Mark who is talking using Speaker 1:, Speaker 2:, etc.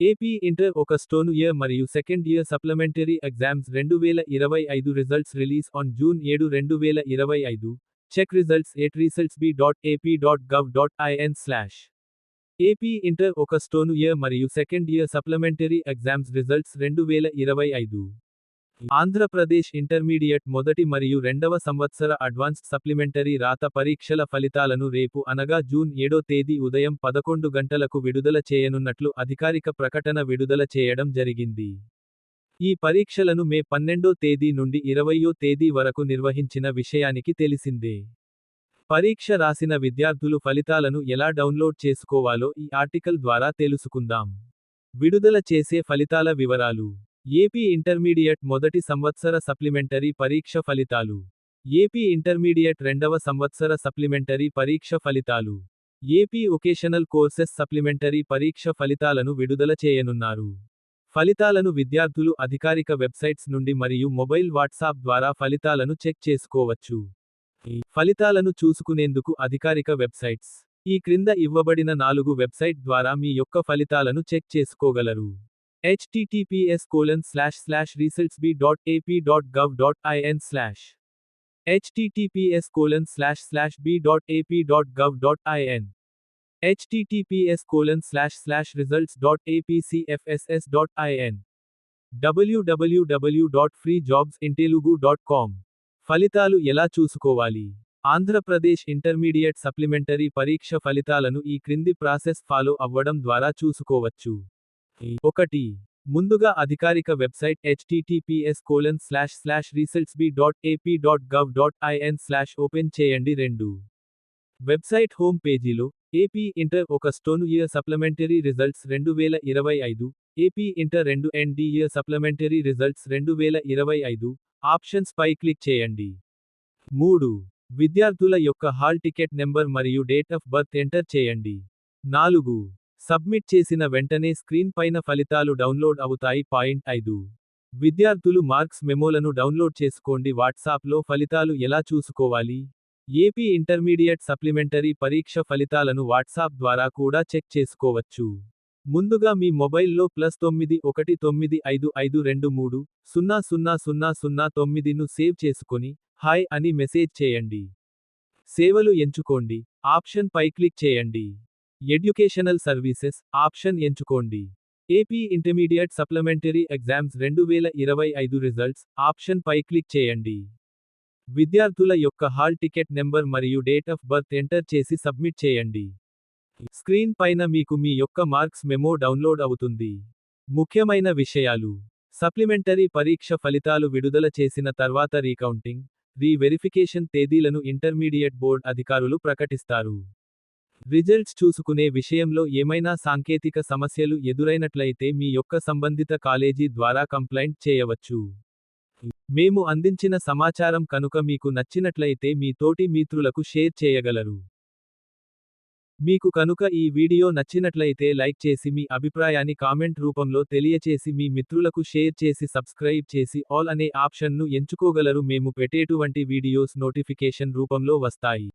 Speaker 1: AP inter ఒక స్టోన్ year మరియు second year supplementary exams 2025 results release on June 7, 2025. Check results at results@ap.gov.in/ AP inter ఒక స్టోన్ year మరియు second year supplementary exams results 2025. Andhra Pradesh intermediate మొదటి మరియు రెండవ సంవత్సర అడ్వాన్స్డ్ సప్లిమెంటరీ రాత పరీక్షల ఫలితాలను రేపు అనగా జూన్ 7వ తేదీ ఉదయం 11 గంటలకు విడుదల చేయనున్నట్లు అధికారిక ప్రకటన విడుదల చేయడం జరిగింది. ఈ పరీక్షలను మే 12వ తేదీ నుండి 20వ తేదీ వరకు నిర్వహించిన విషయానికి తెలిసిందే. పరీక్ష రాసిన విద్యార్థులు ఫలితాలను ఎలా డౌన్లోడ్ చేసుకోవాలో ఈ ఆర్టికల్ ద్వారా తెలుసుకుందాం. విడుదల చేసే ఫలితాల వివరాలు. ఏపీ ఇంటర్మీడియట్ మొదటి సంవత్సర సప్లిమెంటరీ పరీక్ష ఫలితాలు. ఏపీ ఇంటర్మీడియట్ రెండవ సంవత్సర సప్లిమెంటరీ పరీక్ష ఫలితాలు. ఏపీ వొకేషనల్ కోర్సెస్ సప్లిమెంటరీ పరీక్ష ఫలితాలను విడుదల చేయనున్నారు. ఫలితాలను విద్యార్థులు అధికారిక వెబ్సైట్స్ నుండి మరియు మొబైల్ వాట్సాప్ ద్వారా ఫలితాలను చెక్ చేసుకోవచ్చు. ఫలితాలను చూసుకునేందుకు అధికారిక వెబ్సైట్స్. ఈ క్రింద ఇవ్వబడిన 4 వెబ్సైట్ ద్వారా మీ యొక్క ఫలితాలను చెక్ చేసుకోగలరు. https://resultsb.ap.gov.in/ https://b.ap.gov.in https://results.apcfss.in www.freejobsintelugu.com ఫలితాలు ఎలా చూసుకోవాలి? ఆంధ్రప్రదేశ్ ఇంటర్మీడియట్ సప్లిమెంటరీ పరీక్ష ఫలితాలను ఈ క్రింది ప్రాసెస్ ఫాలో అవ్వడం ద్వారా చూసుకోవచ్చు. 1. ముందుగా అధికారిక వెబ్సైట్ https://resultsb.ap.gov.in/ ఓపెన్ చేయండి. 2. వెబ్సైట్ హోమ్ పేజీలో ఏపీ ఇంటర్ ఒక స్టోన్ year supplementary results 2025, AP inter 2 end year supplementary results 2025 options పై క్లిక్ చేయండి. 3. విద్యార్థుల యొక్క హాల్ టికెట్ నెంబర్ మరియు డేట్ ఆఫ్ బర్త్ ఎంటర్ చేయండి. 4. సబ్మిట్ చేసిన వెంటనే స్క్రీన్ పైన ఫలితాలు డౌన్లోడ్ అవుతాయి. 5. విద్యార్థులు మార్క్స్ మెమోలను డౌన్లోడ్ చేసుకోండి. వాట్సాప్లో ఫలితాలు ఎలా చూసుకోవాలి? ఏపీ ఇంటర్మీడియట్ సప్లిమెంటరీ పరీక్ష ఫలితాలను వాట్సాప్ ద్వారా కూడా చెక్ చేసుకోవచ్చు. ముందుగా మీ మొబైల్లో +911552300009ను సేవ్ చేసుకొని హాయ్ అని మెసేజ్ చేయండి. సేవలు ఎంచుకోండి ఆప్షన్ పై క్లిక్ చేయండి. ఎడ్యుకేషనల్ సర్వీసెస్ ఆప్షన్ ఎంచుకోండి. AP intermediate supplementary exams 2025 results option పై క్లిక్ చేయండి. విద్యార్థుల యొక్క హాల్ టికెట్ నెంబర్ మరియు డేట్ ఆఫ్ బర్త్ ఎంటర్ చేసి సబ్మిట్ చేయండి. స్క్రీన్ పైన మీకు మీ యొక్క మార్క్స్ మెమో డౌన్లోడ్ అవుతుంది. ముఖ్యమైన విషయాలు. సప్లిమెంటరీ పరీక్ష ఫలితాలు విడుదల చేసిన తర్వాత రీకౌంటింగ్, రీ-వెరిఫికేషన్ తేదీలను ఇంటర్మీడియట్ బోర్డ్ అధికారులు ప్రకటిస్తారు. రిజల్ట్స్ చూసుకునే విషయంలో ఏమైనా సాంకేతిక సమస్యలు ఎదురైనట్లయితే మీ యొక్క సంబంధిత కాలేజీ ద్వారా కంప్లైంట్ చేయవచ్చు. మేము అందించిన సమాచారం కనుక మీకు నచ్చినట్లయితే మీ తోటి మిత్రులకు షేర్ చేయగలరు. మీకు కనుక ఈ వీడియో నచ్చినట్లయితే లైక్ చేసి మీ అభిప్రాయాన్ని కామెంట్ రూపంలో తెలియచేసి మీ మిత్రులకు షేర్ చేసి సబ్స్క్రైబ్ చేసి ఆల్ అనే ఆప్షన్ను ఎంచుకోగలరు. మేము పెట్టేటువంటి వీడియోస్ నోటిఫికేషన్ రూపంలో వస్తాయి.